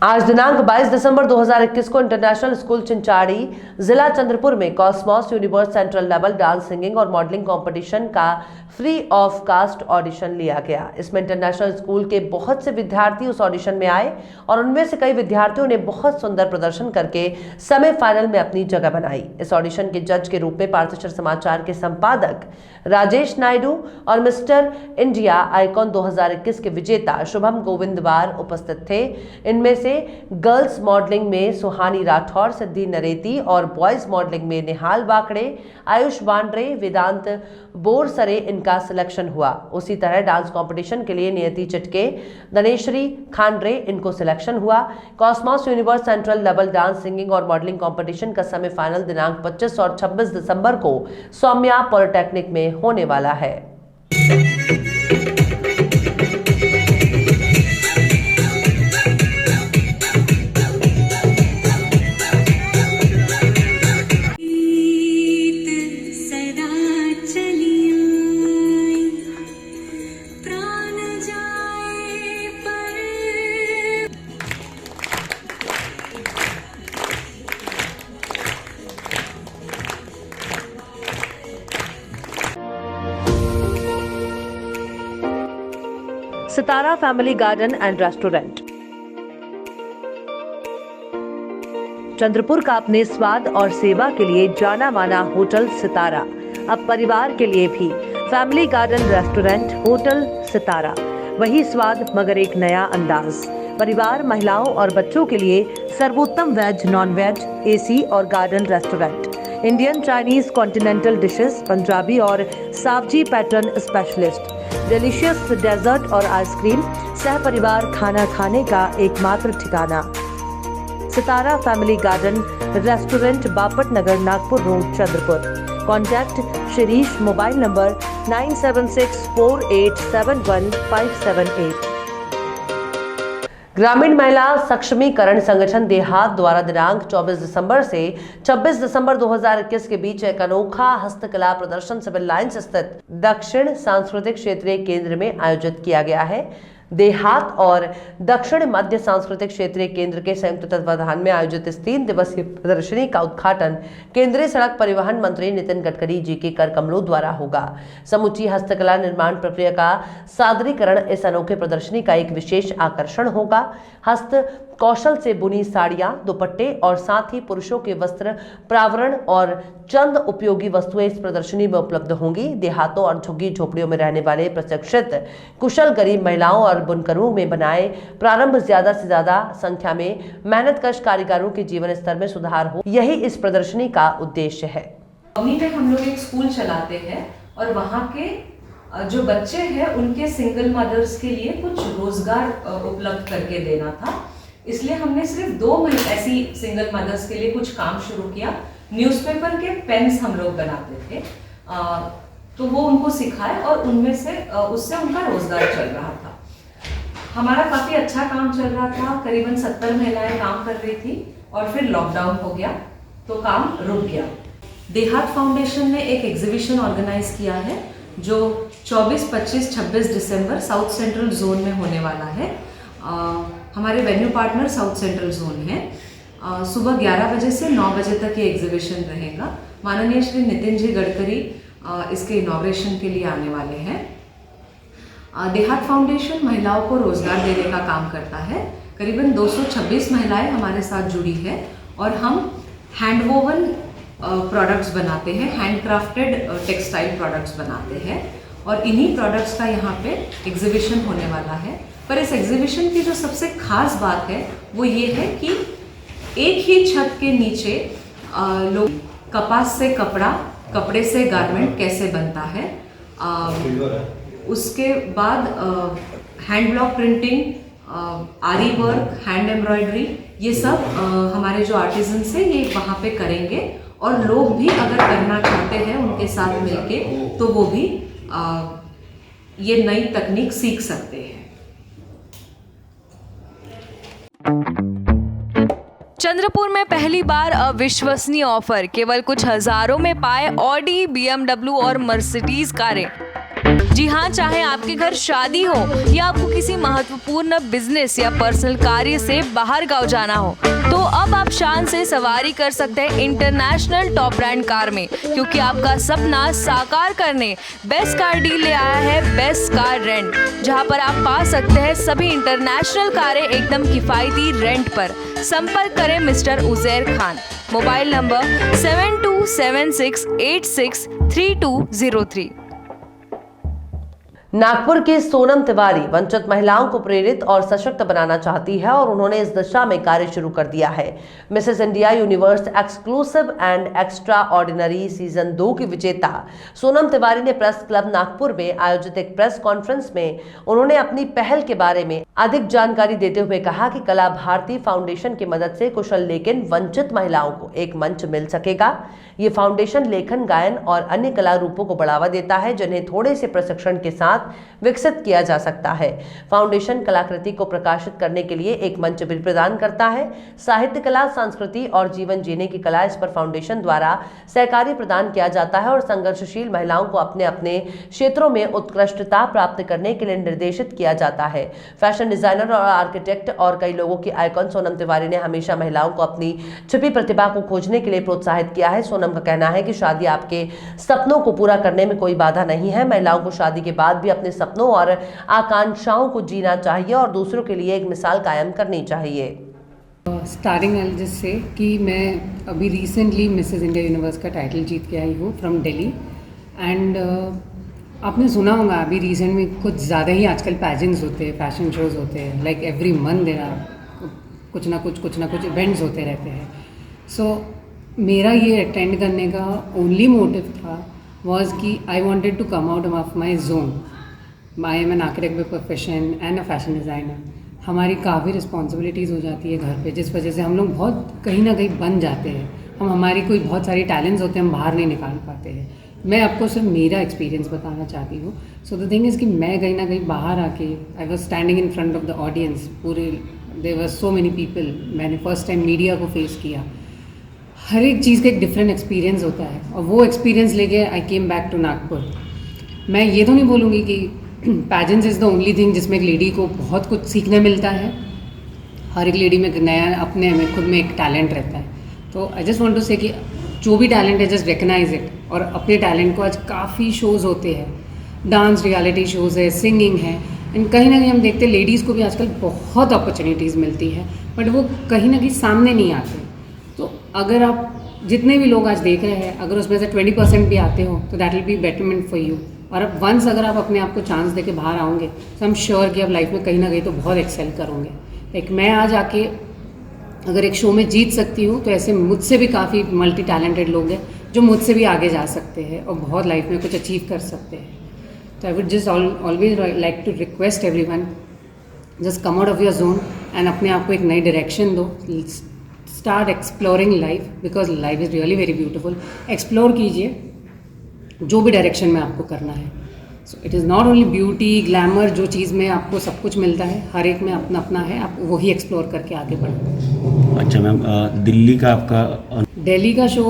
आज दिनांक 22 दिसंबर 2021 को इंटरनेशनल स्कूल चिंचाड़ी जिला चंद्रपुर में Cosmos universe central level dance singing और मॉडलिंग कंपटीशन का फ्री ऑफ कास्ट ऑडिशन लिया गया। इसमें इंटरनेशनल स्कूल के बहुत से विद्यार्थी उस ऑडिशन में आए और उनमें से कई विद्यार्थियों ने बहुत सुंदर प्रदर्शन करके सेमीफाइनल में अपनी जगह बनाई। इस ऑडिशन के जज के रूप में पार्थचर समाचार के संपादक राजेश नायडू और मिस्टर इंडिया आइकॉन 2021 के विजेता शुभम गोविंदवार उपस्थित थे। इनमें से गर्ल्स मॉडलिंग में सुहानी राठौर, सिद्धि नरेती और बॉयज मॉडलिंग में निहाल वाकड़े, आयुष वांड्रे, वेदांत बोरसरे इनका सिलेक्शन हुआ। उसी तरह डांस कंपटीशन के लिए नियति चिटके, दनेश्वरी खांड्रे इनको सिलेक्शन हुआ। Cosmos universe central level dance singing और मॉडलिंग कंपटीशन का सेमीफाइनल दिनांक 25 और 26 दिसंबर को सौम्या पॉलिटेक्निक में होने वाला है। Sitara family garden and restaurant Chandrapur का अपने स्वाद और सेवा के लिए जाना माना होटल सितारा अब परिवार के लिए भी फैमिली गार्डन रेस्टोरेंट होटल सितारा, वही स्वाद मगर एक नया अंदाज। परिवार, महिलाओं और बच्चों के लिए सर्वोत्तम वेज, नॉन वेज, एसी और garden restaurant, Indian, Chinese, continental dishes, Punjabi और Saoji pattern specialist, delicious dessert और आइसक्रीम, सह परिवार खाना खाने का एकमात्र ठिकाना। Sitara family garden restaurant, Bapat Nagar, Nagpur road, Chandrapur. Contact Shirish, mobile number 9764871578। ग्रामीण महिला सक्षमीकरण संगठन देहात द्वारा दिनांक 24 दिसंबर से 26 दिसंबर 2021 के बीच एक अनोखा हस्तकला प्रदर्शन सिविल लाइंस स्थित दक्षिण सांस्कृतिक क्षेत्रीय केंद्र में आयोजित किया गया है। देहात और दक्षिण मध्य सांस्कृतिक क्षेत्रीय केंद्र के संयुक्त तत्वाधान में आयोजित इस 3 दिवसीय प्रदर्शनी का उद्घाटन केंद्रीय सड़क परिवहन मंत्री नितिन गडकरी जी के कर कमलों द्वारा होगा। समूची हस्तकला निर्माण प्रक्रिया का सादरीकरण इस अनोखे प्रदर्शनी का एक विशेष आकर्षण होगा। हस्त कौशल से बुनी साड़ियां, दुपट्टे और साथ ही पुरुषों के वस्त्र, प्रावरण और चंद उपयोगी वस्तुएं इस प्रदर्शनी में उपलब्ध होंगी। देहातों और झुग्गी झोपड़ियों में रहने वाले प्रशिक्षित कुशल गरीब महिलाओं और बुनकरों में बनाए प्रारंभ ज्यादा से ज्यादा संख्या में मेहनतकश कारीगरों के जीवन स्तर में सुधार हो, यही इस प्रदर्शनी का उद्देश्य है। अभी तक हम लोग एक स्कूल चलाते हैं और वहाँ के जो बच्चे हैं उनके सिंगल मदर्स के लिए कुछ रोजगार उपलब्ध करके देना था। इसलिए हमने सिर्फ 2 ऐसी सिंगल मदर्स के लिए कुछ काम शुरू किया। न्यूज़पेपर के पेन्स हम लोग बनाते थे, तो वो उनको सिखाए और उनमें से उससे उनका रोजगार चल रहा था। हमारा काफ़ी अच्छा काम चल रहा था, करीबन 70 महिलाएं काम कर रही थी और फिर लॉकडाउन हो गया तो काम रुक गया। देहात फाउंडेशन ने एक एग्जीबिशन ऑर्गेनाइज किया है जो 24, 25, 26 दिसंबर साउथ सेंट्रल जोन में होने वाला है। हमारे venue partner south central zone है। सुबह 11 बजे से 9 बजे तक ये एग्जीबिशन रहेगा। माननीय श्री नितिन जी गडकरी इसके इनॉग्रेशन के लिए आने वाले हैं। देहात फाउंडेशन महिलाओं को रोजगार देने का काम करता है। करीबन 226 महिलाएं हमारे साथ जुड़ी है और हम हैंडवोवन प्रोडक्ट्स बनाते हैं, हैंडक्राफ्टेड टेक्सटाइल प्रोडक्ट्स बनाते हैं और इन्हीं प्रोडक्ट्स का यहाँ पे एग्जीबिशन होने वाला है। पर इस एग्जीबिशन की जो सबसे खास बात है वो ये है कि एक ही छत के नीचे लोग कपास से कपड़ा, कपड़े से गारमेंट कैसे बनता है, उसके बाद हैंड ब्लॉक प्रिंटिंग, आरी वर्क, हैंड एम्ब्रॉयडरी, ये सब हमारे जो आर्टिजन्स हैं ये वहाँ पे करेंगे और लोग भी अगर करना चाहते हैं उनके साथ मिलके तो वो भी ये नई तकनीक सीख सकते हैं। चंद्रपुर में पहली बार अविश्वसनीय ऑफर, केवल कुछ हजारों में पाए ऑडी, BMW और मर्सिडीज कारें। जी हाँ, चाहे आपके घर शादी हो या आपको किसी महत्वपूर्ण बिजनेस या पर्सनल कार्य से बाहर गांव जाना हो, तो अब आप शान से सवारी कर सकते हैं इंटरनेशनल टॉप ब्रांड कार में, क्योंकि आपका सपना साकार करने बेस्ट कार डील ले आया है बेस्ट कार रेंट, जहां पर आप पा सकते हैं सभी इंटरनेशनल कारें एकदम किफायती रेंट पर। संपर्क करें mister Uzair Khan, mobile number 7276863203। Nagpur की सोनम तिवारी वंचित महिलाओं को प्रेरित और सशक्त बनाना चाहती है और उन्होंने इस दिशा में कार्य शुरू कर दिया है। Mrs India universe exclusive and extra ordinary season 2 की विजेता सोनम तिवारी ने प्रेस क्लब नागपुर में आयोजित एक प्रेस कॉन्फ्रेंस में उन्होंने अपनी पहल के बारे में अधिक जानकारी देते हुए कहा कि कला भारती फाउंडेशन की मदद से कुशल लेकिन वंचित महिलाओं को एक मंच मिल सकेगा। ये फाउंडेशन लेखन, गायन और अन्य कला रूपों को बढ़ावा देता है जिन्हें थोड़े से प्रशिक्षण के साथ विकसित किया जा सकता है। फाउंडेशन कलाकृति को प्रकाशित करने के लिए एक मंच भी प्रदान करता है। साहित्य कला, संस्कृति और जीवन जीने की कला, इस पर फाउंडेशन द्वारा सहकार्य प्रदान किया जाता है और संघर्षशील महिलाओं को अपने अपने क्षेत्रों में उत्कृष्टता प्राप्त करने के लिए निर्देशित किया जाता है। फैशन डिजाइनर और आर्किटेक्ट और कई लोगों की आइकॉन सोनम तिवारी ने हमेशा महिलाओं को अपनी छिपी प्रतिभा को खोजने के लिए प्रोत्साहित किया है। सोनम का कहना है कि शादी आपके सपनों को पूरा करने में कोई बाधा नहीं है। महिलाओं को शादी के बाद भी अपने सपनों और आकांक्षाओं को जीना चाहिए और दूसरों के लिए एक मिसाल कायम करनी चाहिए। स्टार्टिंग जिससे कि मैं अभी रिसेंटली मिसेस इंडिया यूनिवर्स का टाइटल जीत के आई हूँ फ्रॉम दिल्ली एंड आपने सुना होगा अभी रिसेंट में कुछ ज़्यादा ही आजकल पैजेंट्स होते हैं, फैशन शोज़ होते हैं, like every month there are कुछ ना कुछ इवेंट्स होते रहते हैं। सो मेरा ये अटेंड करने का ओनली मोटिव था वॉज कि I wanted to come out of my zone. I am an architect by profession and a fashion designer. हमारी काफ़ी रिस्पॉन्सिबिलिटीज़ हो जाती है घर पे, जिस वजह से हम लोग बहुत कहीं ना कहीं बन जाते हैं। हमारी कोई बहुत सारी टैलेंट्स होते हैं, हम बाहर नहीं निकाल पाते हैं। मैं आपको सिर्फ मेरा एक्सपीरियंस बताना चाहती हूँ। सो द थिंग इज़ कि मैं कहीं ना कहीं बाहर आके I was standing in front of the audience, पूरे there were so many people. मैंने फर्स्ट टाइम मीडिया को फेस किया। हर एक चीज़ का एक डिफरेंट एक्सपीरियंस होता है और वो एक्सपीरियंस लेके आई केम बैक टू नागपुर। मैं ये तो नहीं बोलूँगी कि pageants is the only thing जिसमें एक लेडी को बहुत कुछ सीखने मिलता है। हर एक लेडी में नया अपने में खुद में एक टैलेंट रहता है। तो आई जस्ट वांट टू से कि जो भी टैलेंट है जस्ट रिकग्नाइज इट और अपने टैलेंट को, आज काफ़ी शोज़ होते हैं, डांस रियलिटी शोज़ है, सिंगिंग है, एंड कहीं ना कहीं हम देखते हैं लेडीज़ को भी आजकल बहुत अपॉर्चुनिटीज़ मिलती है बट वो कहीं ना कहीं सामने नहीं आते। तो अगर आप जितने भी लोग आज देख रहे हैं, अगर उसमें से 20% भी आते हो तो that will be betterment for you. और अब वंस अगर आप अपने आप को चांस देके बाहर आओगे तो आई एम श्योर कि आप लाइफ में कहीं ना कहीं तो बहुत एक्सेल करोगे। लाइक मैं आज आके अगर एक शो में जीत सकती हूँ तो ऐसे मुझसे भी काफ़ी मल्टी टैलेंटेड लोग हैं जो मुझसे भी आगे जा सकते हैं और बहुत लाइफ में कुछ अचीव कर सकते हैं। तो I would just always like to request everyone, just come out of your zone and अपने आप को एक नई डायरेक्शन दो। Start exploring life because life is really very beautiful. Explore कीजिए जो भी डायरेक्शन में आपको करना है। So it is not only beauty glamour, जो चीज़ में आपको सब कुछ मिलता है, हर एक में अपना अपना है, आप वही एक्सप्लोर करके आगे बढ़ो। अच्छा मैम, दिल्ली का आपका दिल्ली का शो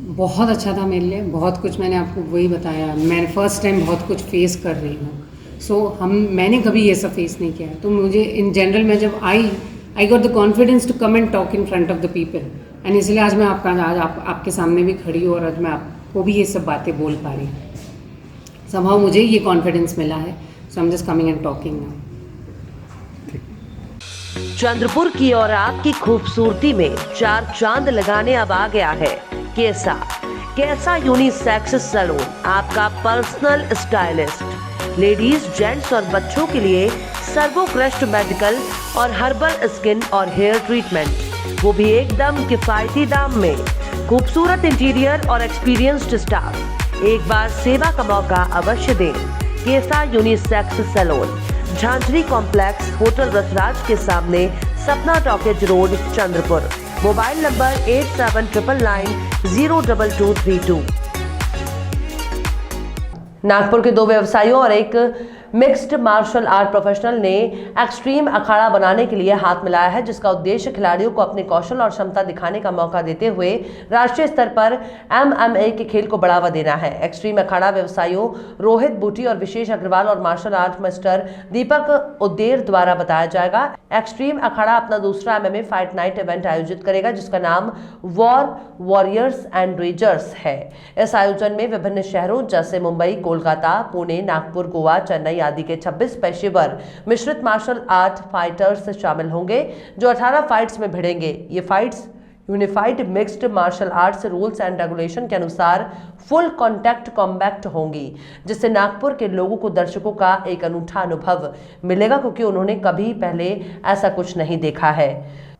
बहुत अच्छा था मेरे लिए। बहुत कुछ मैंने आपको वही बताया, मैं फर्स्ट टाइम बहुत कुछ फेस कर रही हूँ। सो मैंने कभी ये सब फेस नहीं किया है। तो मुझे इन जनरल में जब I got the confidence to come and talk in front of the people and इसलिए आज मैं आपके सामने भी खड़ी हूँ और आज मैं आपको भी ये सब बातें बोल पा रही हूँ। समहाउ मुझे ये कॉन्फिडेंस मिला है। So I am just coming and talking now. Chandrapur की और आपकी खूबसूरती में चार चांद लगाने अब आ गया है कैसा यूनिसेक्स सैलून, आपका पर्सनल स्टाइलिस्ट। लेडीज, जेंट्स और बच्चों के लिए सर्वोत्कृष्ट मेडिकल और हर्बल स्किन और हेयर ट्रीटमेंट, वो भी एकदम किफायती दाम में। खूबसूरत इंटीरियर और एक्सपीरियंस्ड स्टाफ। एक बार सेवा का मौका अवश्य दें। कैसा unisex salon, Jhanjhari complex, hotel Rasraj के सामने, Sapna talkies road, Chandrapur. Mobile number 8799902232। Nagpur के दो व्यवसायियों और एक मिक्स्ड मार्शल आर्ट प्रोफेशनल ने एक्सट्रीम अखाड़ा बनाने के लिए हाथ मिलाया है, जिसका उद्देश्य खिलाड़ियों को अपने कौशल और क्षमता दिखाने का मौका देते हुए राष्ट्रीय स्तर पर MMA के खेल को बढ़ावा देना है। एक्सट्रीम अखाड़ा व्यवसायियों रोहित बूटी और विशेष अग्रवाल और मार्शल आर्ट मास्टर दीपक उद्देर द्वारा बताया जाएगा। एक्सट्रीम अखाड़ा अपना दूसरा MMA फाइट नाइट इवेंट आयोजित करेगा, जिसका नाम वॉरियर्स एंड रेजर्स है। इस आयोजन में विभिन्न शहरों जैसे मुंबई, कोलकाता, पुणे, नागपुर, गोवा, चेन्नई आदि के 26 पेशेवर मिश्रित मार्शल आर्ट फाइटर्स शामिल होंगे, जो 18 फाइट्स में भिड़ेंगे। ये fights unified mixed martial arts rules and regulation के अनुसार फुल कॉन्टैक्ट कॉम्बैक्ट होंगी, जिससे नागपुर के लोगों को दर्शकों का एक अनूठा अनुभव मिलेगा, क्योंकि उन्होंने कभी पहले ऐसा कुछ नहीं देखा है।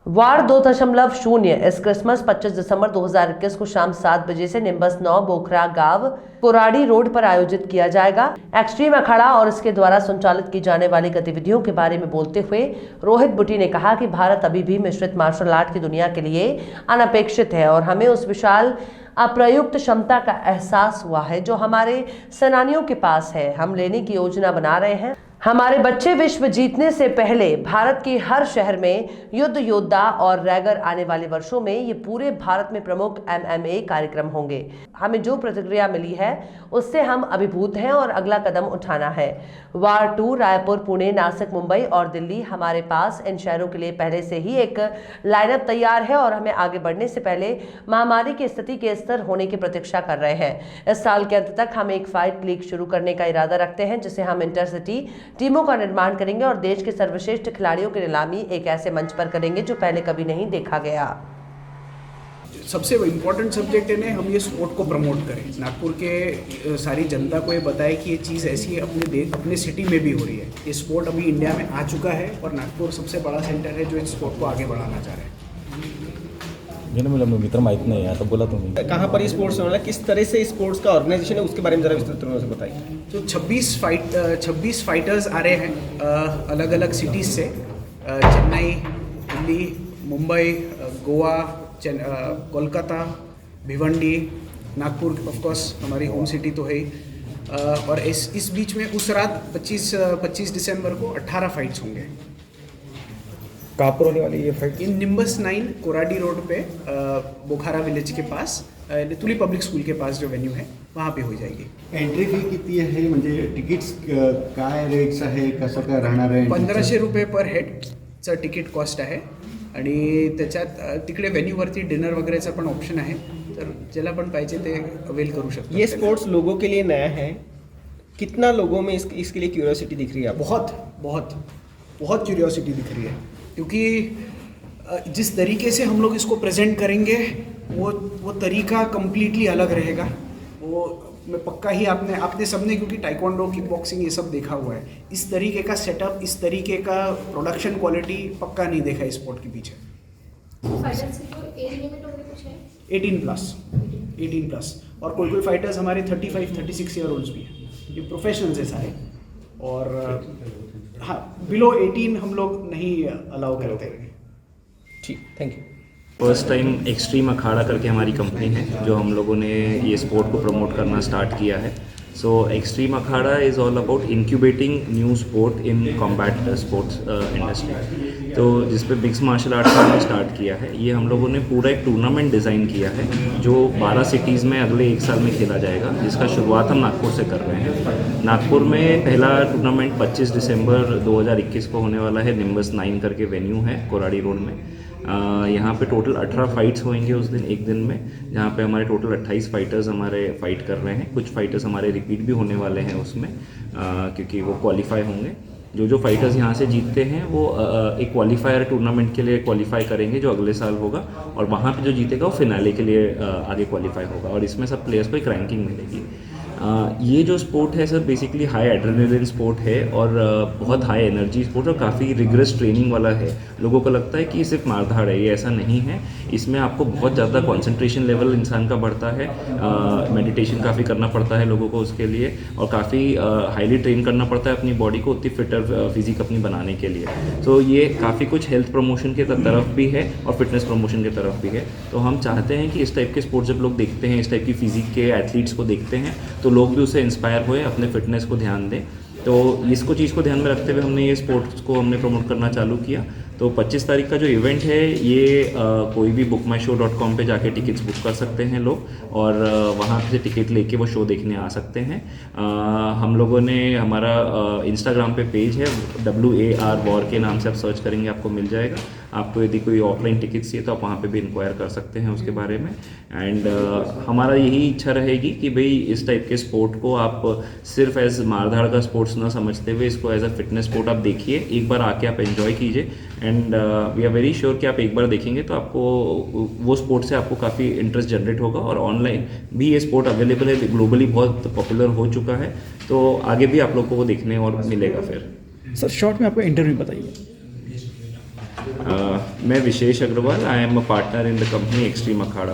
वार 2.0 इस क्रिसमस 25 दिसंबर 2021 को शाम 7 बजे से निम्बस 9 बोखरा गांव कोराडी रोड पर आयोजित किया जाएगा। एक्सट्रीम अखाड़ा और इसके द्वारा संचालित की जाने वाली गतिविधियों के बारे में बोलते हुए रोहित बुटी ने कहा कि भारत अभी भी मिश्रित मार्शल आर्ट की दुनिया के लिए अनपेक्षित है और हमें उस विशाल अप्रयुक्त क्षमता का एहसास हुआ है जो हमारे सेनानियों के पास है। हम लेने की योजना बना रहे हैं। हमारे बच्चे विश्व जीतने से पहले भारत के हर शहर में युद्ध योद्धा और रैगर आने वाले वर्षों में ये पूरे भारत में प्रमुख MMA कार्यक्रम होंगे। हमें जो प्रतिक्रिया मिली है उससे हम अभिभूत हैं और अगला कदम उठाना है। वार 2 रायपुर, पुणे, नासिक, मुंबई और दिल्ली, हमारे पास इन शहरों के लिए पहले से ही एक लाइनअप तैयार है और हमें आगे बढ़ने से पहले महामारी की स्थिति के स्तर होने की प्रतीक्षा कर रहे हैं। इस साल के अंत तक हम एक फाइट लीग शुरू करने का इरादा रखते हैं, जिसे हम इंटरसिटी टीमों का निर्माण करेंगे और देश के सर्वश्रेष्ठ खिलाड़ियों की नीलामी एक ऐसे मंच पर करेंगे जो पहले कभी नहीं देखा गया। सबसे इम्पोर्टेंट सब्जेक्ट है हम ये स्पोर्ट को प्रमोट करें, नागपुर के सारी जनता को ये बताएं कि ये चीज़ ऐसी अपने सिटी में भी हो रही है। ये स्पोर्ट अभी इंडिया में आ चुका है और नागपुर सबसे बड़ा सेंटर है जो इस स्पोर्ट को आगे बढ़ाना चाह रहे हैं। मित्र माहित नाही आता बोला तुम्ही कहाँ पर स्पोर्ट्स होना, किस तरह से स्पोर्ट्स का ऑर्गेनाइजेशन है, उसके बारे में जरा विस्तृत रूप से बताइए। तो 26 फाइटर्स आ रहे हैं अलग अलग सिटीज़ से, चेन्नई, दिल्ली, मुंबई, गोवा, कोलकाता, भिवंडी, नागपुर, ऑफ कोर्स हमारी होम सिटी तो है ही। और इस बीच में उस रात 25 दिसंबर को 18 फाइट्स होंगे। कहाँ पर होने वाली ये फाइट? इन निम्बस 9 कोराडी रोड पे बोखारा विलेज के पास तुली पब्लिक स्कूल के पास जो वेन्यू है वहाँ पे हो जाएगी। एंट्री फी किती आहे, म्हणजे तिकीट्स काय रेट्स आहे, कसं काय राहणार आहे? 1500 रुपये पर हेडचं तिकीट कॉस्ट आहे आणि त्याच्यात तिकडे वेन्यूवरती डिनर वगैरेचा पण ऑप्शन आहे, तर ज्याला पण पाहिजे ते अवेल करू शकतो। ये स्पोर्ट्स लोगों के लिए नया है, कितना लोगों में इसके लिए क्यूरियोसिटी दिख रही है? बहुत क्यूरियोसिटी दिख रही है, क्योंकि जिस तरीके से हम लोग इसको प्रेजेंट करेंगे वो तरीका कम्प्लीटली अलग रहेगा। वो मैं पक्का ही आपने सबने, क्योंकि टाइक्वांडो, किक बॉक्सिंग ये सब देखा हुआ है, इस तरीके का सेटअप, इस तरीके का प्रोडक्शन क्वालिटी पक्का नहीं देखा इस स्पोर्ट के पीछे। 18 प्लस और कोई फाइटर्स हमारे 35-36 ईयर ओल्ड्स भी हैं, ये प्रोफेशनल्स है सारे। और हाँ, बिलो 18 हम लोग नहीं अलाउ करते। ठीक, thank you. First time extreme Akhada करके हमारी कंपनी है जो हम लोगों ने ये स्पोर्ट को प्रमोट करना स्टार्ट किया है। So extreme Akhada is all about incubating new sport in combat sports industry. तो जिस पे मिक्स मार्शल आर्ट्स हमने स्टार्ट किया है, ये हम लोगों ने पूरा एक टूर्नामेंट डिज़ाइन किया है जो 12 सिटीज़ में अगले 1 साल में खेला जाएगा, जिसका शुरुआत हम नागपुर से कर रहे हैं। नागपुर में पहला टूर्नामेंट 25 दिसंबर 2021 को होने वाला है। निम्बस 9 करके वेन्यू है कोराडी रोड में। यहाँ पे टोटल 18 फाइट्स होंगे उस दिन, एक दिन में, जहाँ पे हमारे टोटल 28 फाइटर्स हमारे फाइट कर रहे हैं। कुछ फाइटर्स हमारे रिपीट भी होने वाले हैं उसमें, क्योंकि वो क्वालिफाई होंगे। जो फाइटर्स यहाँ से जीतते हैं वो एक क्वालिफायर टूर्नामेंट के लिए क्वालिफाई करेंगे जो अगले साल होगा, और वहाँ पे जो जीतेगा वो फिनाले के लिए आगे क्वालिफाई होगा, और इसमें सब प्लेयर्स को एक रैंकिंग मिलेगी। ये जो स्पोर्ट है sir basically high adrenaline sport है और बहुत हाई एनर्जी स्पोर्ट और काफ़ी रिगरस ट्रेनिंग वाला है। लोगों को लगता है कि ये सिर्फ मारधाड़ है, ये ऐसा नहीं है। इसमें आपको बहुत ज़्यादा कंसंट्रेशन लेवल इंसान का बढ़ता है, मेडिटेशन काफ़ी करना पड़ता है लोगों को उसके लिए, और काफ़ी हाईली ट्रेन करना पड़ता है अपनी बॉडी को उतनी फिटर फिजिक अपनी बनाने के लिए। तो ये काफ़ी कुछ हेल्थ प्रमोशन के तरफ भी है और फिटनेस प्रमोशन की तरफ भी है। तो हम चाहते हैं कि इस टाइप के स्पोर्ट्स जब लोग देखते हैं, इस टाइप की फिजिक के एथलीट्स को देखते हैं, तो लोग भी उससे इंस्पायर हुए, अपने फिटनेस को ध्यान दें तो इसको चीज़ को ध्यान में रखते हुए हमने ये स्पोर्ट्स को हमने प्रमोट करना चालू किया। तो 25 तारीख का जो इवेंट है ये कोई भी bookmyshow.com पे जाके टिकट्स बुक कर सकते हैं लोग और वहाँ से टिकट लेके वो शो देखने आ सकते हैं। हम लोगों ने हमारा इंस्टाग्राम पे पेज है WAR वॉर के नाम से आप सर्च करेंगे आपको मिल जाएगा। आपको यदि कोई ऑफलाइन टिकट चाहिए तो आप वहाँ पे भी इंक्वायर कर सकते हैं उसके बारे में। एंड हमारा यही इच्छा रहेगी कि भाई इस टाइप के स्पोर्ट को आप सिर्फ एज मारधाड़ का स्पोर्ट्स ना समझते हुए इसको एज अ फिटनेस स्पोर्ट आप देखिए, एक बार आके आप एंजॉय कीजिए। And we are very sure कि आप एक बार देखेंगे तो आपको वो स्पोर्ट से आपको काफ़ी इंटरेस्ट जनरेट होगा। और ऑनलाइन भी ये स्पोर्ट अवेलेबल है, ग्लोबली बहुत पॉपुलर हो चुका है, तो आगे भी आप लोगों को देखने और मिलेगा। फिर सर शॉर्ट में आपका इंटरव्यू बताइए। मैं Vishesh Agarwal, I am a partner in the company extreme Akhara.